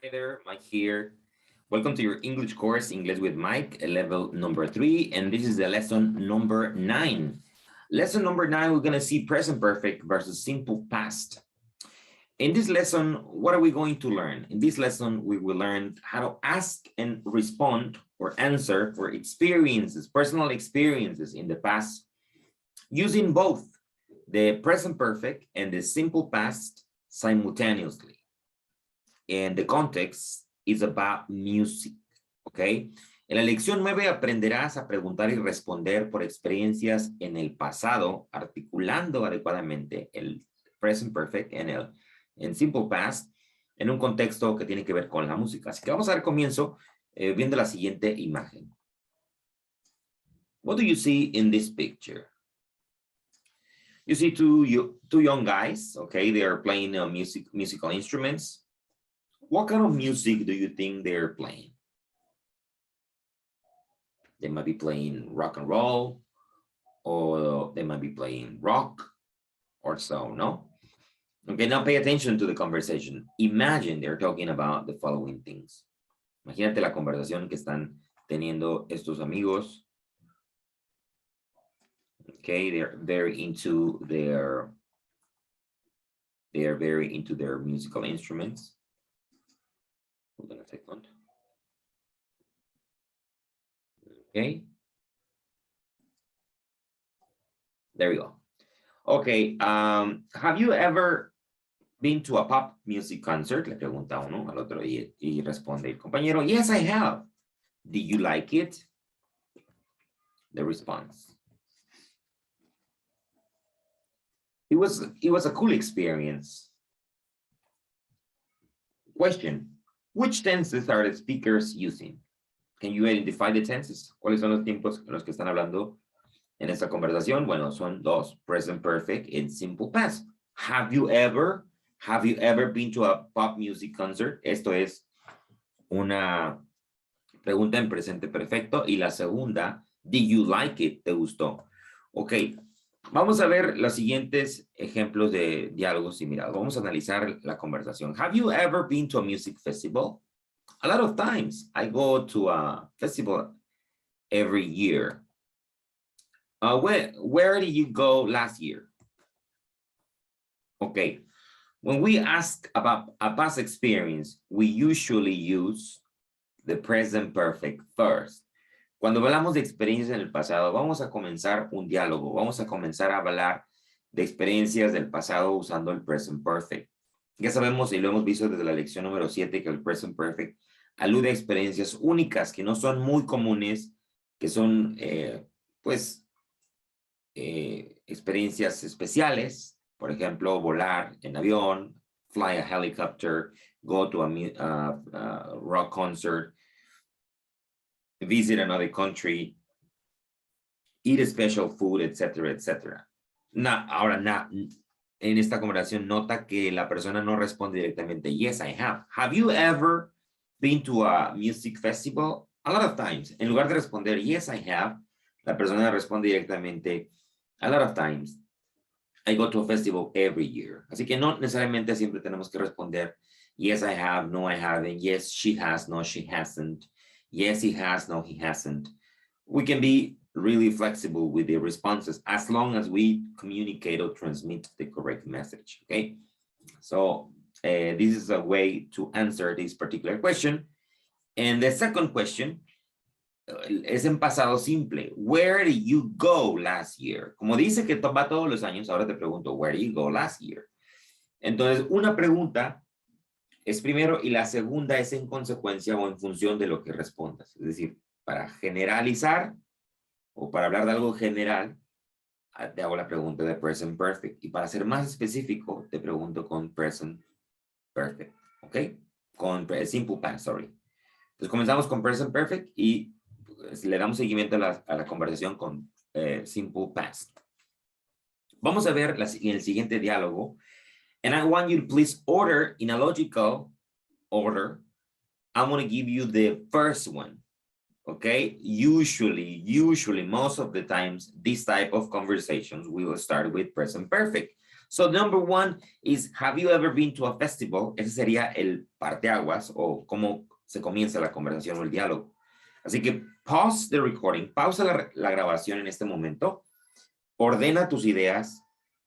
Hey there, Mike here. Welcome to your English course, English with Mike, level number 3, and this is the lesson number 9. Lesson number 9, we're going to see present perfect versus simple past. In this lesson, what are we going to learn? In this lesson, we will learn how to ask and respond or answer for experiences, personal experiences in the past, using both the present perfect and the simple past simultaneously. And the context is about music, ¿ok? En la lección 9 aprenderás a preguntar y responder por experiencias en el pasado, articulando adecuadamente el present perfect en simple past, en un contexto que tiene que ver con la música. Así que vamos a dar comienzo viendo la siguiente imagen. What do you see in this picture? You see two young guys, okay? They are playing musical instruments. What kind of music do you think they're playing? They might be playing rock and roll, or they might be playing rock or so, no? Okay, now pay attention to the conversation. Imagine they're talking about the following things. Imagínate la conversación que están teniendo estos amigos. Okay, they're very into their musical instruments. Hold on a second. Okay. There we go. Okay. Have you ever been to a pop music concert? Le pregunta uno al otro y responde el compañero, yes, I have. Did you like it? The response. It was a cool experience. Question. Which tenses are the speakers using? Can you identify the tenses? ¿Cuáles son los tiempos en los que están hablando en esta conversación? Bueno, son dos, present perfect and simple past. Have you ever been to a pop music concert? Esto es una pregunta en presente perfecto. Y la segunda, did you like it? ¿Te gustó? Ok, vamos a ver los siguientes ejemplos de diálogos similares. Vamos a analizar la conversación. Have you ever been to a music festival? A lot of times I go to a festival every year. Where did you go last year? Okay, when we ask about a past experience, we usually use the present perfect first. Cuando hablamos de experiencias en el pasado, vamos a comenzar un diálogo, vamos a comenzar a hablar de experiencias del pasado usando el present perfect. Ya sabemos y lo hemos visto desde la lección número 7 que el present perfect alude a experiencias únicas que no son muy comunes, que son experiencias especiales, por ejemplo, volar en avión, fly a helicopter, go to a rock concert, visit another country, eat a special food, etcétera, etcétera. Ahora, en esta conversación, nota que la persona no responde directamente, yes, I have. Have you ever been to a music festival? A lot of times. En lugar de responder, yes, I have, la persona responde directamente, a lot of times. I go to a festival every year. Así que no necesariamente siempre tenemos que responder, yes, I have, no, I haven't, yes, she has, no, she hasn't, yes, he has, no, he hasn't. We can be really flexible with the responses as long as we communicate or transmit the correct message, okay? So this is a way to answer this particular question. And the second question es en pasado simple. Where did you go last year? Como dice que va todos los años, ahora te pregunto, where did you go last year? Entonces, una pregunta es primero y la segunda es en consecuencia o en función de lo que respondas. Es decir, para generalizar o para hablar de algo general, te hago la pregunta de present perfect. Y para ser más específico, te pregunto con present perfect. ¿Ok? Con simple past, sorry. Entonces comenzamos con present perfect y pues, le damos seguimiento a la conversación con simple past. Vamos a ver el siguiente diálogo. And I want you to please order in a logical order. I'm going to give you the first one. Okay, usually most of the times, this type of conversations, we will start with present perfect. So number one is, have you ever been to a festival? Ese sería el parteaguas o cómo se comienza la conversación o el diálogo. Así que pause the recording, pausa la grabación en este momento, ordena tus ideas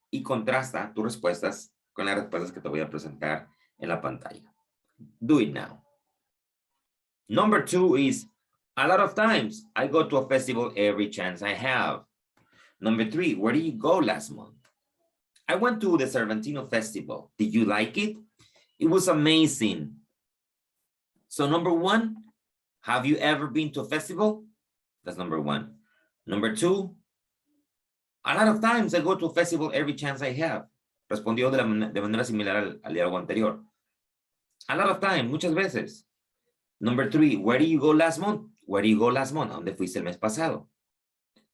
y contrasta tus respuestas con las respuestas que te voy a presentar en la pantalla. Do it now. Number two is, a lot of times I go to a festival every chance I have. Number three, where did you go last month? I went to the Cervantino Festival. Did you like it? It was amazing. So number one, have you ever been to a festival? That's number one. Number two, a lot of times I go to a festival every chance I have. Respondió de manera similar al diálogo anterior. A lot of time, muchas veces. Number three, where did you go last month? Where did you go last month? ¿A dónde fuiste el mes pasado?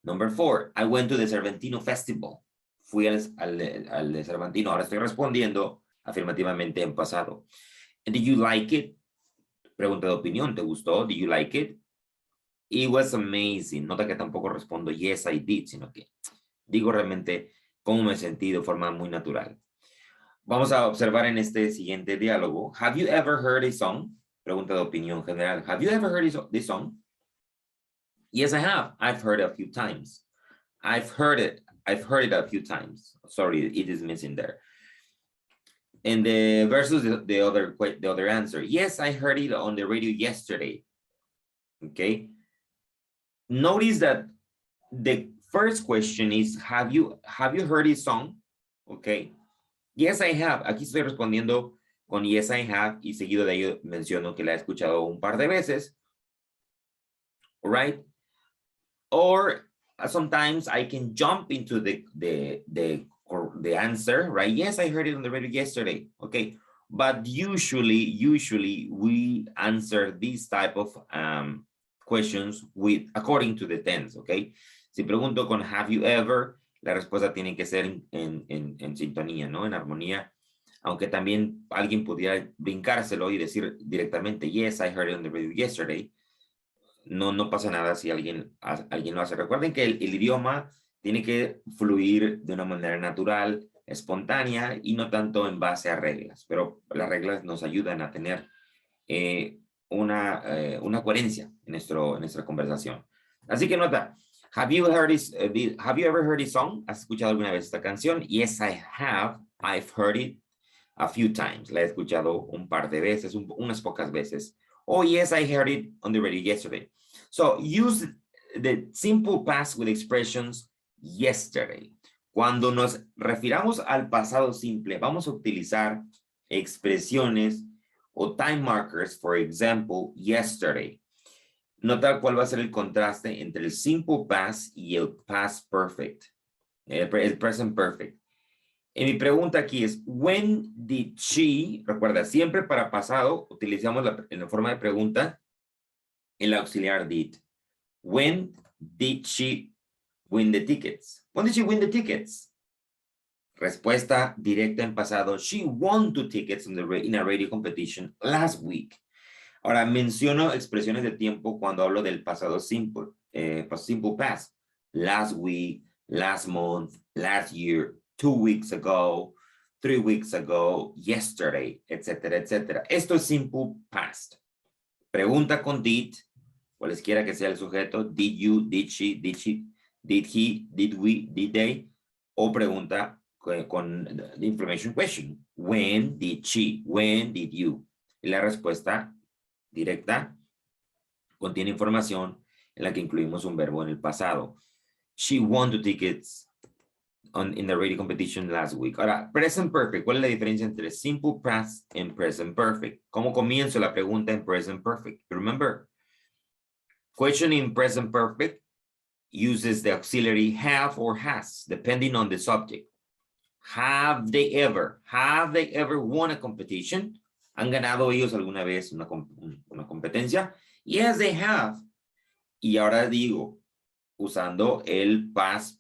Number four, I went to the Cervantino Festival. Fui al de Cervantino. Ahora estoy respondiendo afirmativamente en pasado. And did you like it? Pregunta de opinión. ¿Te gustó? Did you like it? It was amazing. Nota que tampoco respondo yes, I did, sino que digo realmente cómo me sentí de forma muy natural. Vamos a observar en este siguiente diálogo. Have you ever heard a song? Pregunta de opinión general. Have you ever heard this song? Yes, I have. I've heard it a few times. I've heard it a few times. Sorry, it is missing there. And the versus the other answer. Yes, I heard it on the radio yesterday. Okay. Notice that the first question is, have you heard this song? Okay. Yes, I have. Aquí estoy respondiendo con yes, I have, y seguido de ello menciono que la he escuchado un par de veces. All right. Or sometimes I can jump into the answer, right? Yes, I heard it on the radio yesterday. Okay. But usually we answer these type of questions according to the tense, okay? Si pregunto con have you ever, la respuesta tiene que ser en sintonía, ¿no? En armonía. Aunque también alguien pudiera brincárselo y decir directamente, yes, I heard it on the radio yesterday. No pasa nada si alguien lo hace. Recuerden que el idioma tiene que fluir de una manera natural, espontánea y no tanto en base a reglas. Pero las reglas nos ayudan a tener una coherencia en nuestra conversación. Así que nota, have you ever heard this song? ¿Has escuchado alguna vez esta canción? Yes, I have. I've heard it a few times. La he escuchado un par de veces, unas pocas veces. Oh, yes, I heard it on the radio yesterday. So use the simple past with expressions yesterday. Cuando nos refiramos al pasado simple, vamos a utilizar expresiones o time markers, for example, yesterday. Nota cuál va a ser el contraste entre el simple past y el past perfect, el present perfect. Y mi pregunta aquí es, when did she, recuerda, siempre para pasado utilizamos en la forma de pregunta el auxiliar did. When did she win the tickets? When did she win the tickets? Respuesta directa en pasado, she won 2 tickets in a radio competition last week. Ahora menciono expresiones de tiempo cuando hablo del pasado simple, simple past. Last week, last month, last year, 2 weeks ago, 3 weeks ago, yesterday, etcétera, etcétera. Esto es simple past. Pregunta con did, cualesquiera que sea el sujeto, did you, did she, did he, did we, did they, o pregunta con the information question. When did she, when did you? Y la respuesta directa contiene información en la que incluimos un verbo en el pasado. She won 2 tickets in the radio competition last week. Ahora, present perfect. ¿Cuál es la diferencia entre simple past and present perfect? ¿Cómo comienzo la pregunta en present perfect? Remember, question in present perfect uses the auxiliary have or has, depending on the subject. Have they ever won a competition? ¿Han ganado ellos alguna vez una competencia? Yes, they have. Y ahora digo, usando el past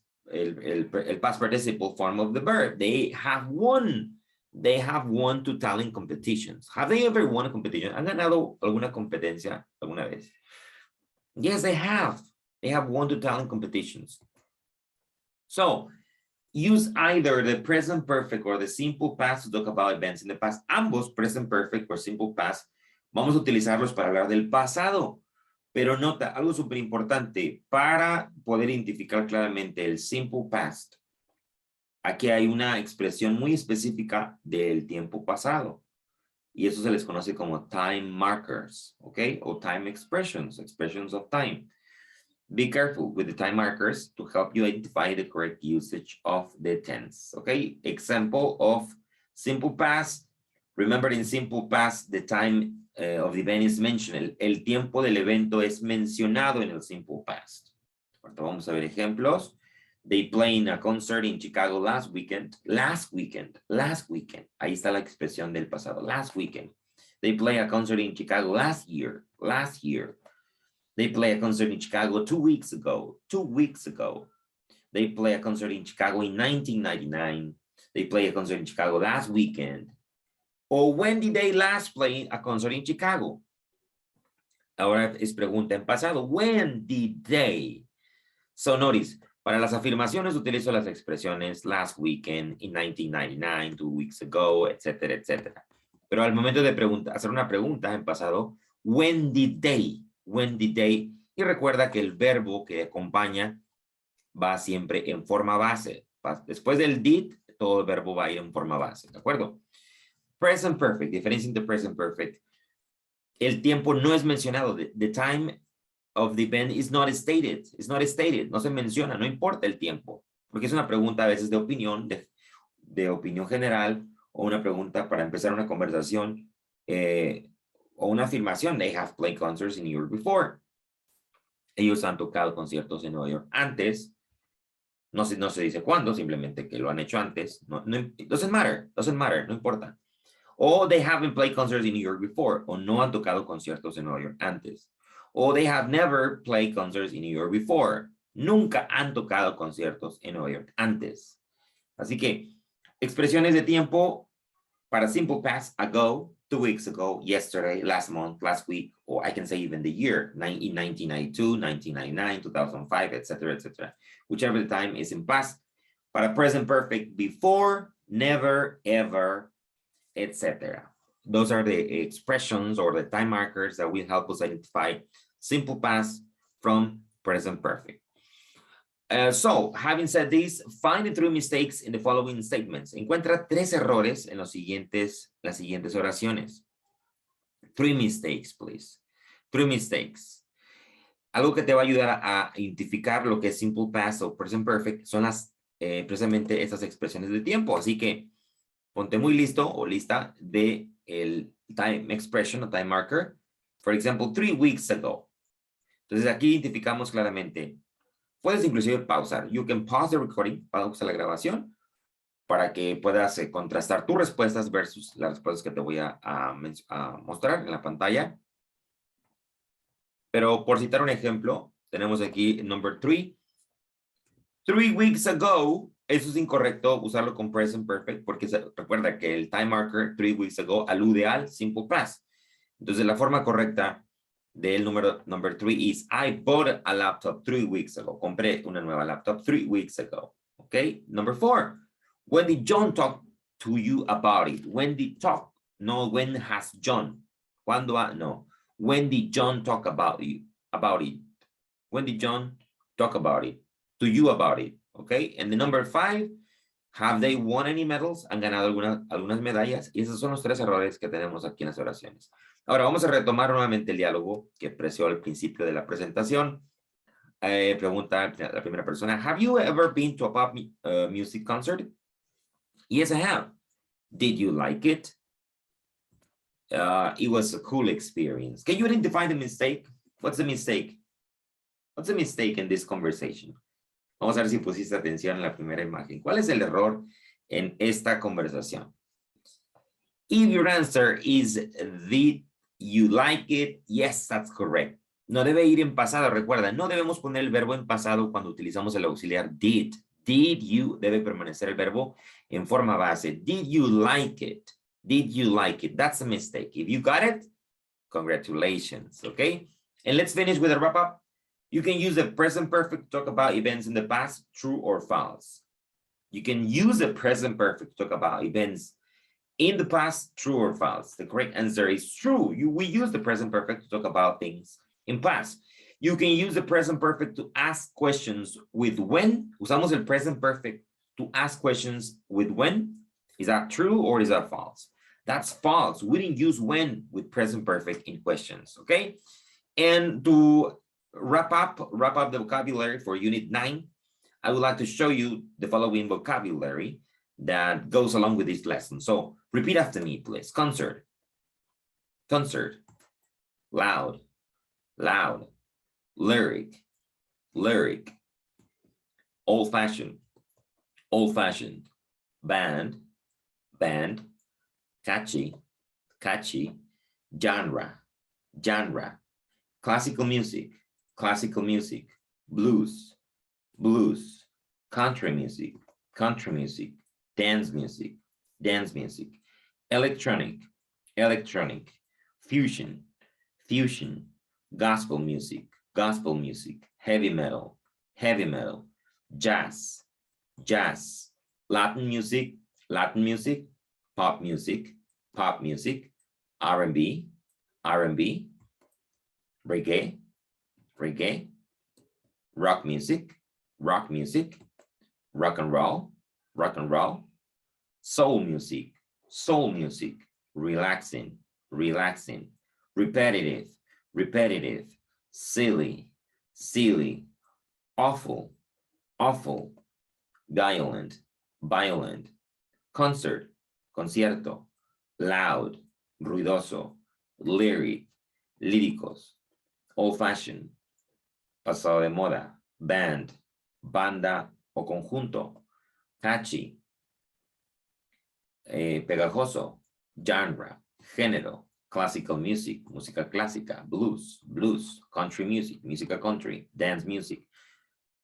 participle form of the verb. They have won 2 talent competitions. Have they ever won a competition? ¿Han ganado alguna competencia alguna vez? Yes, they have. They have won 2 talent competitions. So, use either the present perfect or the simple past to talk about events in the past. Ambos, present perfect or simple past, vamos a utilizarlos para hablar del pasado. Pero nota, algo súper importante, para poder identificar claramente el simple past, aquí hay una expresión muy específica del tiempo pasado. Y eso se les conoce como time markers, ¿ok? O time expressions, expressions of time. Be careful with the time markers to help you identify the correct usage of the tense, okay? Example of simple past. Remember, in simple past, the time of the event is mentioned. El tiempo del evento es mencionado en el simple past. Ahorita vamos a ver ejemplos. They played a concert in Chicago last weekend. Last weekend. Ahí está la expresión del pasado. Last weekend. They played a concert in Chicago last year. They played a concert in Chicago 2 weeks ago. They played a concert in Chicago in 1999. They played a concert in Chicago last weekend. Or when did they last play a concert in Chicago? Ahora es pregunta en pasado. When did they? So notice, para las afirmaciones utilizo las expresiones last weekend, in 1999, 2 weeks ago, etcétera, etcétera. Pero al momento de hacer una pregunta en pasado, when did they? Y recuerda que el verbo que acompaña va siempre en forma base. Después del did, todo el verbo va a ir en forma base, ¿de acuerdo? Present perfect, diferencia entre present perfect. El tiempo no es mencionado. The time of the event is not stated. No se menciona, no importa el tiempo. Porque es una pregunta a veces de opinión, de opinión general, o una pregunta para empezar una conversación, o una afirmación. They have played concerts in New York before. Ellos han tocado conciertos en Nueva York antes. No se dice cuándo, simplemente que lo han hecho antes. Doesn't matter, no importa. O they haven't played concerts in New York before, o no han tocado conciertos en Nueva York antes. O they have never played concerts in New York before. Nunca han tocado conciertos en Nueva York antes. Así que expresiones de tiempo para simple past, ago, 2 weeks ago, yesterday, last month, last week, or I can say even the year, in 1992, 1999, 2005, etc., etc. Whichever the time is in past. Para present perfect, before, never, ever, etc. Those are the expressions or the time markers that will help us identify simple past from present perfect. So, having said this, find the 3 mistakes in the following statements. Encuentra 3 errores en las siguientes oraciones. 3 mistakes, please. 3 mistakes. Algo que te va a ayudar a identificar lo que es simple past o present perfect son precisamente estas expresiones de tiempo. Así que ponte muy listo o lista de el time expression o time marker. For example, 3 weeks ago. Entonces aquí identificamos claramente. Puedes inclusive pausar. You can pause the recording, pausa la grabación, para que puedas contrastar tus respuestas versus las respuestas que te voy a mostrar en la pantalla. Pero por citar un ejemplo, tenemos aquí number 3. 3 weeks ago, eso es incorrecto usarlo con present perfect, porque recuerda que el time marker 3 weeks ago alude al simple past. Entonces la forma correcta del number 3 is I bought a laptop 3 weeks ago. Compré una nueva laptop 3 weeks ago. Okay. Number 4. When did John talk to you about it? When did talk? No, when has John? ¿Cuándo? No. When did John talk about it? When did John talk about it? To you about it. Okay. And the number 5. Have they won any medals? ¿Han ganado algunas medallas? Y esos son los 3 errores que tenemos aquí en las oraciones. Ahora vamos a retomar nuevamente el diálogo que expresó al principio de la presentación. Pregunta la primera persona. Have you ever been to a pop music concert? Yes, I have. Did you like it? It was a cool experience. Can you identify the mistake? What's the mistake? What's the mistake in this conversation? Vamos a ver si pusiste atención en la primera imagen. ¿Cuál es el error en esta conversación? If your answer is did you like it? Yes, that's correct. No debe ir en pasado, recuerda, no debemos poner el verbo en pasado cuando utilizamos el auxiliar did. Did you, debe permanecer el verbo en forma base. Did you like it? Did you like it? That's a mistake. If you got it, congratulations, okay? And let's finish with a wrap up. You can use the present perfect to talk about events in the past, true or false. You can use the present perfect to talk about events in the past, true or false. The correct answer is true. We use the present perfect to talk about things in past. You can use the present perfect to ask questions with when. Usamos el present perfect to ask questions with when. Is that true or is that false? That's false. We didn't use when with present perfect in questions, okay? And to wrap up the vocabulary for unit 9, I would like to show you the following vocabulary that goes along with this lesson. So repeat after me, please. Concert, concert, loud, loud, lyric, lyric, old-fashioned, old-fashioned, band, band, catchy, catchy, genre, genre, classical music, blues, blues, country music, dance music, dance music, electronic, electronic, fusion, fusion, gospel music, heavy metal, jazz, jazz, Latin music, pop music, R&B, reggae, rock music, rock and roll, soul music, relaxing, repetitive, silly, awful, violent, concert, concierto, loud, ruidoso, lyric, líricos, old-fashioned, pasado de moda, band, banda o conjunto, catchy, pegajoso, genre, género, classical music, música clásica, blues, country music, música country, dance music,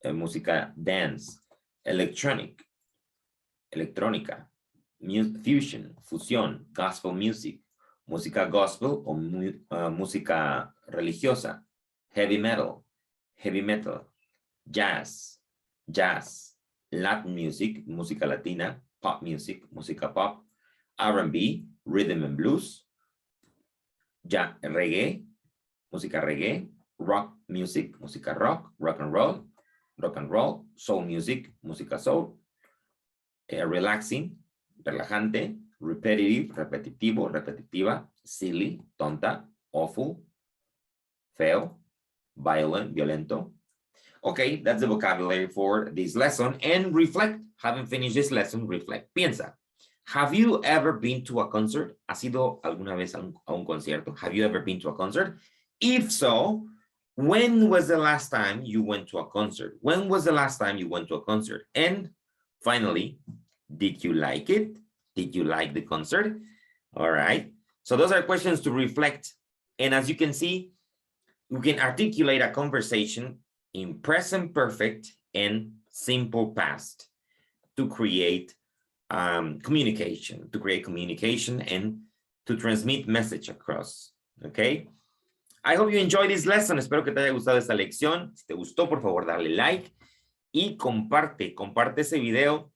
música dance, electrónica, fusion, fusión, gospel music, música gospel o música religiosa, heavy metal, jazz, Latin music, música latina, pop music, música pop, R&B, rhythm and blues, reggae, música reggae, rock music, música rock and roll, soul music, música soul, relaxing, relajante, repetitive, repetitivo, repetitiva, silly, tonta, awful, feo, violent, violento. Okay, that's the vocabulary for this lesson. And reflect, having finished this lesson, reflect. Piensa, have you ever been to a concert? ¿Has ido alguna vez a un concierto? Have you ever been to a concert? If so, when was the last time you went to a concert? When was the last time you went to a concert? And finally, did you like it? Did you like the concert? All right. So those are questions to reflect. And as you can see, you can articulate a conversation in present perfect and simple past to create communication and to transmit message across. Okay. I hope you enjoyed this lesson. Espero que te haya gustado esta lección. Si te gustó, por favor, dale like y comparte ese video.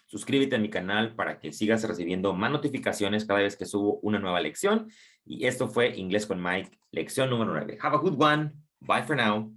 Suscríbete a mi canal para que sigas recibiendo más notificaciones cada vez que subo una nueva lección. Y esto fue Inglés con Mike, lección número 9. Have a good one. Bye for now.